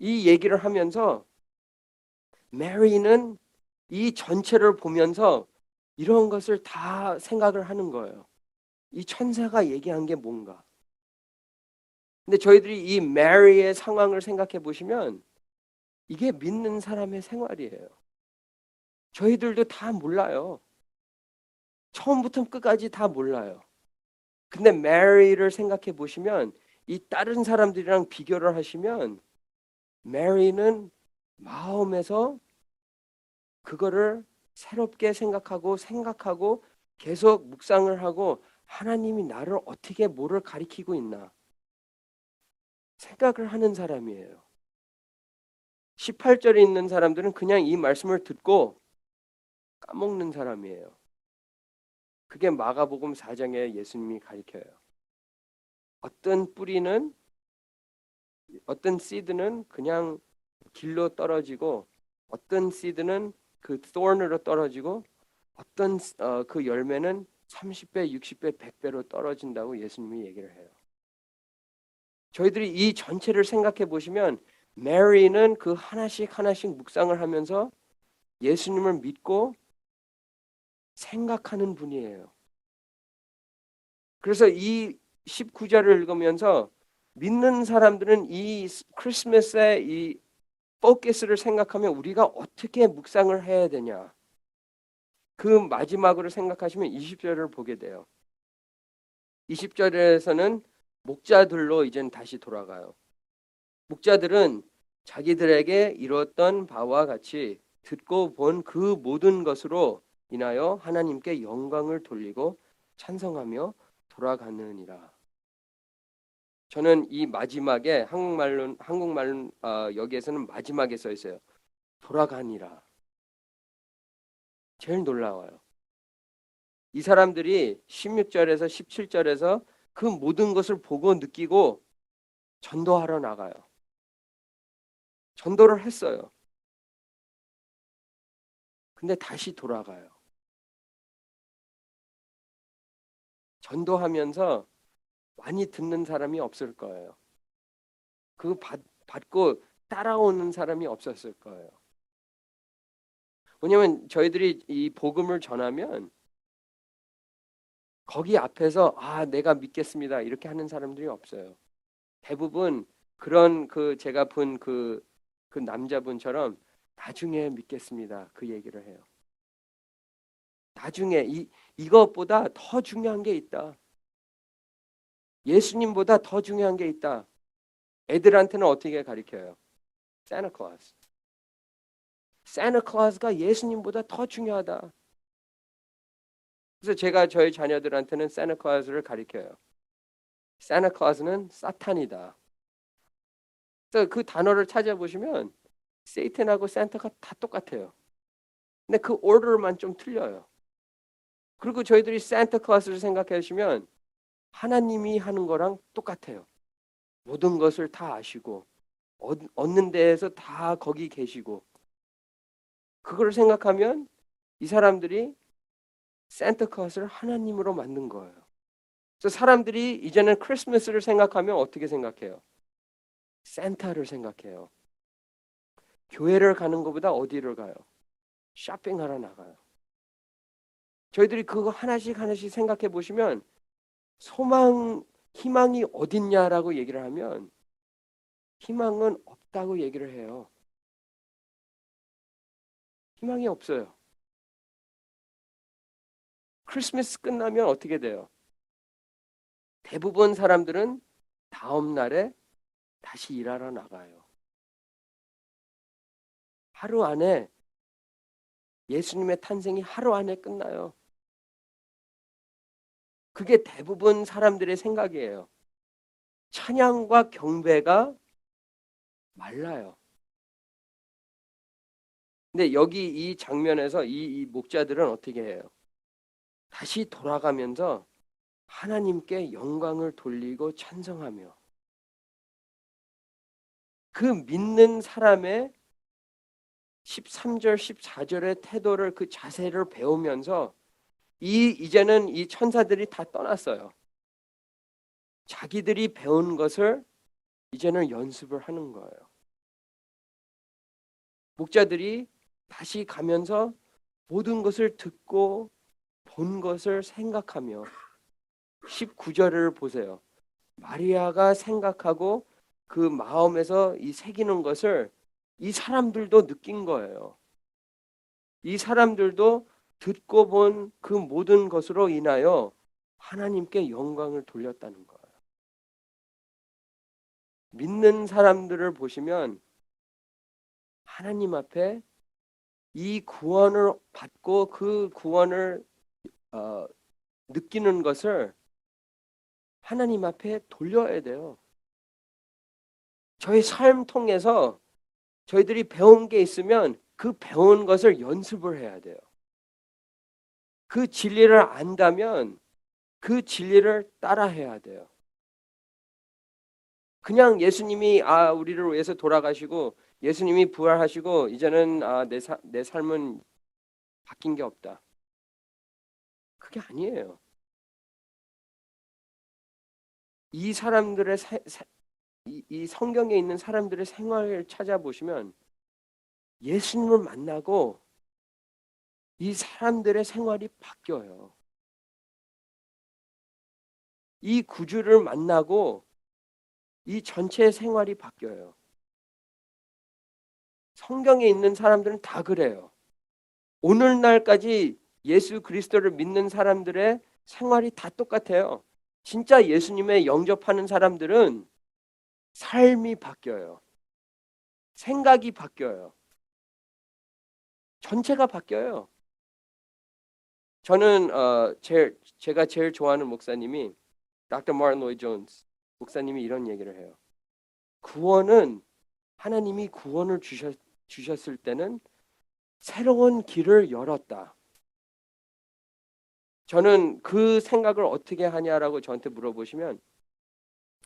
A: 이 얘기를 하면서 메리는 이 전체를 보면서 이런 것을 다 생각을 하는 거예요. 이 천사가 얘기한 게 뭔가. 근데 저희들이 이 메리의 상황을 생각해 보시면 이게 믿는 사람의 생활이에요. 저희들도 다 몰라요. 처음부터 끝까지 다 몰라요. 근데 메리를 생각해 보시면 이 다른 사람들이랑 비교를 하시면 메리는 마음에서 그거를 새롭게 생각하고 계속 묵상을 하고 하나님이 나를 어떻게 뭐를 가리키고 있나 생각을 하는 사람이에요. 18절에 있는 사람들은 그냥 이 말씀을 듣고 까먹는 사람이에요. 그게 마가복음 4장에 예수님이 가리켜요. 어떤 씨드는 그냥 길로 떨어지고 어떤 씨드는 그 thorn으로 떨어지고 어떤 그 열매는 30배, 60배, 100배로 떨어진다고 예수님이 얘기를 해요. 저희들이 이 전체를 생각해 보시면 메리는 그 하나씩 하나씩 묵상을 하면서 예수님을 믿고 생각하는 분이에요. 그래서 이 19절을 읽으면서 믿는 사람들은 이 크리스마스의 이 포커스를 생각하면 우리가 어떻게 묵상을 해야 되냐. 그 마지막으로 생각하시면 20절을 보게 돼요. 20절에서는 목자들로 이젠 다시 돌아가요. 목자들은 자기들에게 이뤘던 바와 같이 듣고 본 그 모든 것으로 인하여 하나님께 영광을 돌리고 찬성하며 돌아가느니라. 저는 이 마지막에 한국말 여기에서는 마지막에 써 있어요. 돌아가니라. 제일 놀라워요. 이 사람들이 16절에서 17절에서 그 모든 것을 보고 느끼고 전도하러 나가요. 전도를 했어요. 근데 다시 돌아가요. 전도하면서 많이 듣는 사람이 없을 거예요. 그거 받고 따라오는 사람이 없었을 거예요. 왜냐하면 저희들이 이 복음을 전하면 거기 앞에서 내가 믿겠습니다 이렇게 하는 사람들이 없어요. 대부분 그런 그 제가 본 그 남자분처럼 나중에 믿겠습니다 그 얘기를 해요. 나중에 이것보다 더 중요한 게 있다. 예수님보다 더 중요한 게 있다. 애들한테는 어떻게 가르쳐요? 산타클로스. 산타클로스가 예수님보다 더 중요하다. 그래서 제가 저희 자녀들한테는 산타클로스를 가르쳐요. 산타클로스는 사탄이다. 그래서 그 단어를 찾아보시면 세이탄하고 산타가 다 똑같아요. 근데 그 오더만 좀 틀려요. 그리고 저희들이 산타클로스를 생각해 보시면 하나님이 하는 거랑 똑같아요. 모든 것을 다 아시고 얻는 데에서 다 거기 계시고 그걸 생각하면 이 사람들이 산타클로스를 하나님으로 만든 거예요. 그래서 사람들이 이제는 크리스마스를 생각하면 어떻게 생각해요? 산타를 생각해요. 교회를 가는 것보다 어디를 가요? 쇼핑하러 나가요. 저희들이 그거 하나씩 하나씩 생각해 보시면 희망이 어딨냐라고 얘기를 하면 희망은 없다고 얘기를 해요. 희망이 없어요. 크리스마스 끝나면 어떻게 돼요? 대부분 사람들은 다음 날에 다시 일하러 나가요. 하루 안에 예수님의 탄생이 하루 안에 끝나요. 그게 대부분 사람들의 생각이에요. 찬양과 경배가 말라요. 근데 여기 이 장면에서 이 목자들은 어떻게 해요? 다시 돌아가면서 하나님께 영광을 돌리고 찬성하며 그 믿는 사람의 13절, 14절의 태도를 그 자세를 배우면서 이제는 이 천사들이 다 떠났어요. 자기들이 배운 것을 이제는 연습을 하는 거예요. 목자들이 다시 가면서 모든 것을 듣고 본 것을 생각하며 19절을 보세요. 마리아가 생각하고 그 마음에서 이 새기는 것을 이 사람들도 느낀 거예요. 이 사람들도 듣고 본 그 모든 것으로 인하여 하나님께 영광을 돌렸다는 거예요. 믿는 사람들을 보시면 하나님 앞에 이 구원을 받고 그 구원을 느끼는 것을 하나님 앞에 돌려야 돼요. 저희 삶 통해서 저희들이 배운 게 있으면 그 배운 것을 연습을 해야 돼요. 그 진리를 안다면 그 진리를 따라해야 돼요. 그냥 예수님이 우리를 위해서 돌아가시고 예수님이 부활하시고 이제는 내 삶은 바뀐 게 없다. 그게 아니에요. 이 사람들의 이 성경에 있는 사람들의 생활을 찾아보시면 예수님을 만나고 이 사람들의 생활이 바뀌어요. 이 구주를 만나고 이 전체 생활이 바뀌어요. 성경에 있는 사람들은 다 그래요. 오늘날까지 예수 그리스도를 믿는 사람들의 생활이 다 똑같아요. 진짜 예수님의 영접하는 사람들은 삶이 바뀌어요. 생각이 바뀌어요. 전체가 바뀌어요. 저는 제가 제일 좋아하는 목사님이 닥터 마틴 로이드 존스 목사님이 이런 얘기를 해요. 구원은 하나님이 구원을 주셨을 때는 새로운 길을 열었다. 저는 그 생각을 어떻게 하냐라고 저한테 물어보시면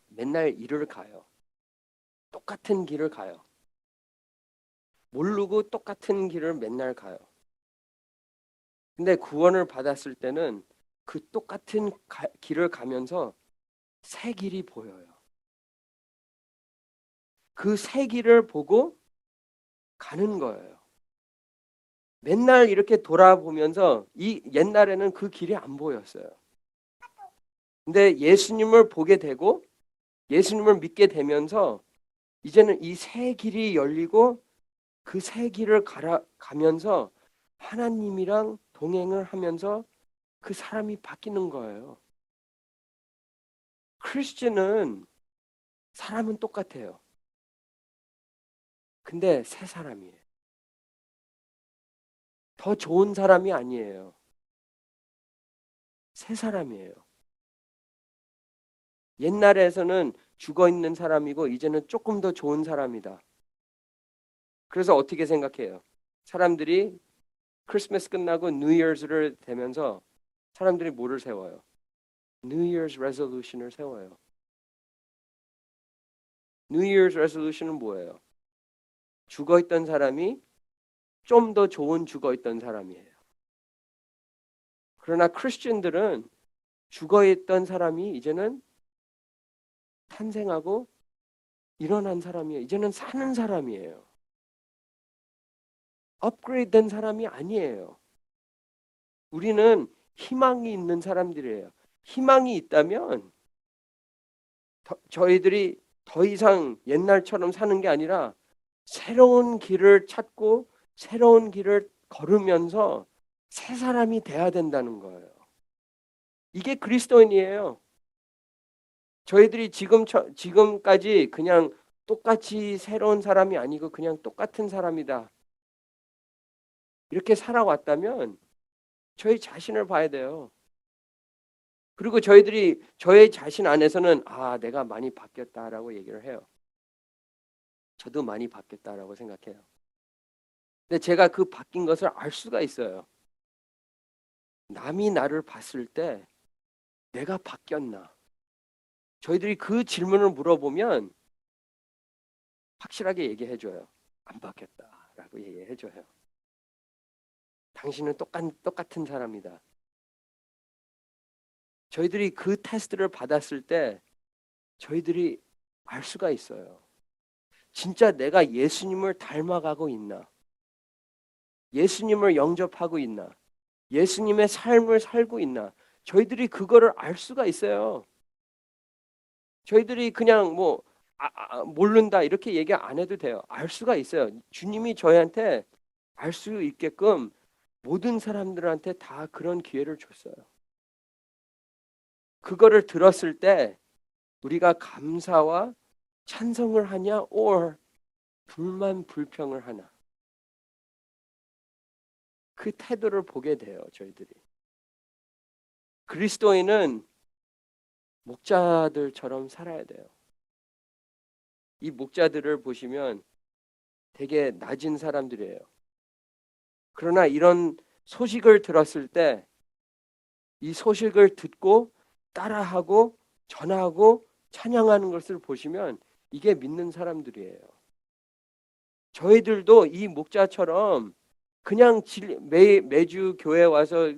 A: 맨날 일을 가요. 똑같은 길을 가요. 모르고 똑같은 길을 맨날 가요. 근데 구원을 받았을 때는 그 똑같은 길을 가면서 새 길이 보여요. 그 새 길을 보고 가는 거예요. 맨날 이렇게 돌아보면서 옛날에는 그 길이 안 보였어요. 근데 예수님을 보게 되고 예수님을 믿게 되면서 이제는 이 새 길이 열리고 그 새 길을 가면서 하나님이랑 동행을 하면서 그 사람이 바뀌는 거예요. 크리스천은 사람은 똑같아요. 근데 새 사람이에요. 더 좋은 사람이 아니에요. 새 사람이에요. 옛날에서는 죽어 있는 사람이고 이제는 조금 더 좋은 사람이다. 그래서 어떻게 생각해요? 사람들이 크리스마스 끝나고 뉴 이어스를 되면서 사람들이 뭐를 세워요? 뉴 이어스 레졸루션을 세워요. 뉴 이어스 레졸루션은 뭐예요? 죽어 있던 사람이 좀 더 좋은 죽어 있던 사람이에요. 그러나 크리스천들은 죽어 있던 사람이 이제는 탄생하고 일어난 사람이에요. 이제는 사는 사람이에요. 업그레이드 된 사람이 아니에요. 우리는 희망이 있는 사람들이에요. 희망이 있다면 저희들이 더 이상 옛날처럼 사는 게 아니라 새로운 길을 찾고 새로운 길을 걸으면서 새 사람이 돼야 된다는 거예요. 이게 그리스도인이에요. 저희들이 지금까지 그냥 똑같이 새로운 사람이 아니고 그냥 똑같은 사람이다. 이렇게 살아왔다면 저희 자신을 봐야 돼요. 그리고 저희들이 저의 자신 안에서는 내가 많이 바뀌었다라고 얘기를 해요. 저도 많이 바뀌었다라고 생각해요. 근데 제가 그 바뀐 것을 알 수가 있어요. 남이 나를 봤을 때 내가 바뀌었나? 저희들이 그 질문을 물어보면 확실하게 얘기해줘요. 안 바뀌었다라고 얘기해줘요. 당신은 똑같은 사람이다. 저희들이 그 테스트를 받았을 때 저희들이 알 수가 있어요. 진짜 내가 예수님을 닮아가고 있나? 예수님을 영접하고 있나? 예수님의 삶을 살고 있나? 저희들이 그거를 알 수가 있어요. 저희들이 그냥 모른다 이렇게 얘기 안 해도 돼요. 알 수가 있어요. 주님이 저희한테 알 수 있게끔 모든 사람들한테 다 그런 기회를 줬어요. 그거를 들었을 때 우리가 감사와 찬성을 하냐, or 불만 불평을 하나. 그 태도를 보게 돼요, 저희들이. 그리스도인은 목자들처럼 살아야 돼요. 이 목자들을 보시면 되게 낮은 사람들이에요. 그러나 이런 소식을 들었을 때 이 소식을 듣고 따라하고 전하고 찬양하는 것을 보시면 이게 믿는 사람들이에요. 저희들도 이 목자처럼 그냥 매주 교회 와서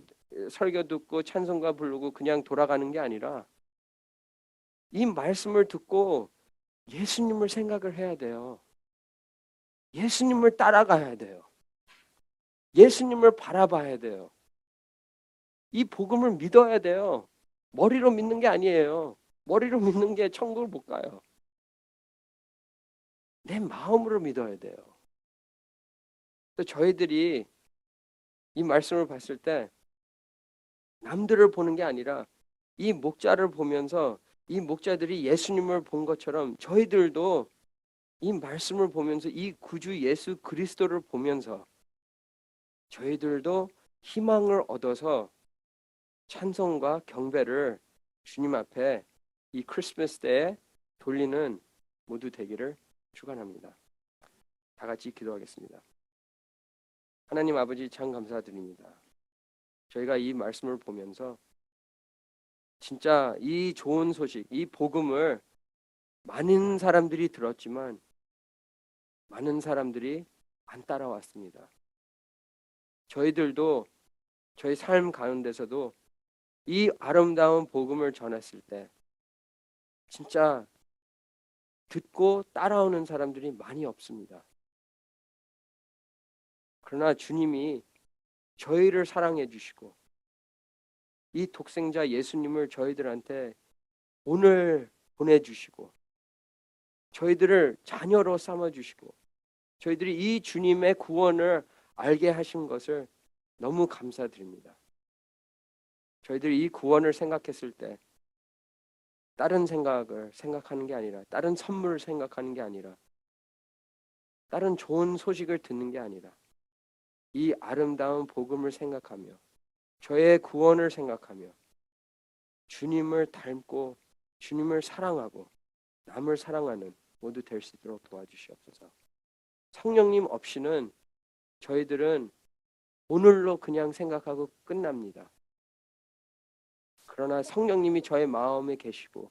A: 설교 듣고 찬송가 부르고 그냥 돌아가는 게 아니라 이 말씀을 듣고 예수님을 생각을 해야 돼요. 예수님을 따라가야 돼요. 예수님을 바라봐야 돼요. 이 복음을 믿어야 돼요. 머리로 믿는 게 아니에요. 머리로 믿는 게 천국을 못 가요. 내 마음으로 믿어야 돼요. 그래서 저희들이 이 말씀을 봤을 때 남들을 보는 게 아니라 이 목자를 보면서 이 목자들이 예수님을 본 것처럼 저희들도 이 말씀을 보면서 이 구주 예수 그리스도를 보면서 저희들도 희망을 얻어서 찬송과 경배를 주님 앞에 이 크리스마스 때에 돌리는 모두 되기를 축원합니다. 다 같이 기도하겠습니다. 하나님 아버지 참 감사드립니다. 저희가 이 말씀을 보면서 진짜 이 좋은 소식, 이 복음을 많은 사람들이 들었지만 많은 사람들이 안 따라왔습니다. 저희들도 저희 삶 가운데서도 이 아름다운 복음을 전했을 때 진짜 듣고 따라오는 사람들이 많이 없습니다. 그러나 주님이 저희를 사랑해 주시고 이 독생자 예수님을 저희들한테 오늘 보내주시고 저희들을 자녀로 삼아주시고 저희들이 이 주님의 구원을 알게 하신 것을 너무 감사드립니다. 저희들이 이 구원을 생각했을 때 다른 생각을 생각하는 게 아니라 다른 선물을 생각하는 게 아니라 다른 좋은 소식을 듣는 게 아니라 이 아름다운 복음을 생각하며 저의 구원을 생각하며 주님을 닮고 주님을 사랑하고 남을 사랑하는 모두 될 수 있도록 도와주시옵소서. 성령님 없이는 저희들은 오늘로 그냥 생각하고 끝납니다. 그러나 성령님이 저의 마음에 계시고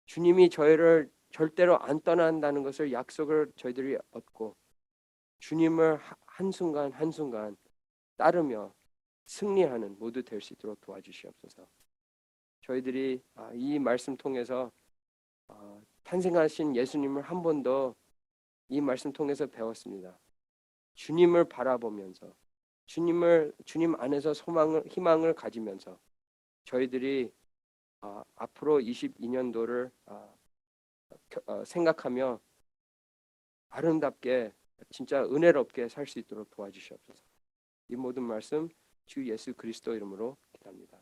A: 주님이 저희를 절대로 안 떠난다는 것을 약속을 저희들이 얻고 주님을 한순간 한순간 따르며 승리하는 모두 될 수 있도록 도와주시옵소서. 저희들이 이 말씀 통해서 탄생하신 예수님을 한 번 더 이 말씀 통해서 배웠습니다. 주님을 바라보면서 주님 안에서 소망을 희망을 가지면서 저희들이 앞으로 22년도를 생각하며 아름답게 진짜 은혜롭게 살 수 있도록 도와주시옵소서. 이 모든 말씀 주 예수 그리스도 이름으로 기도합니다.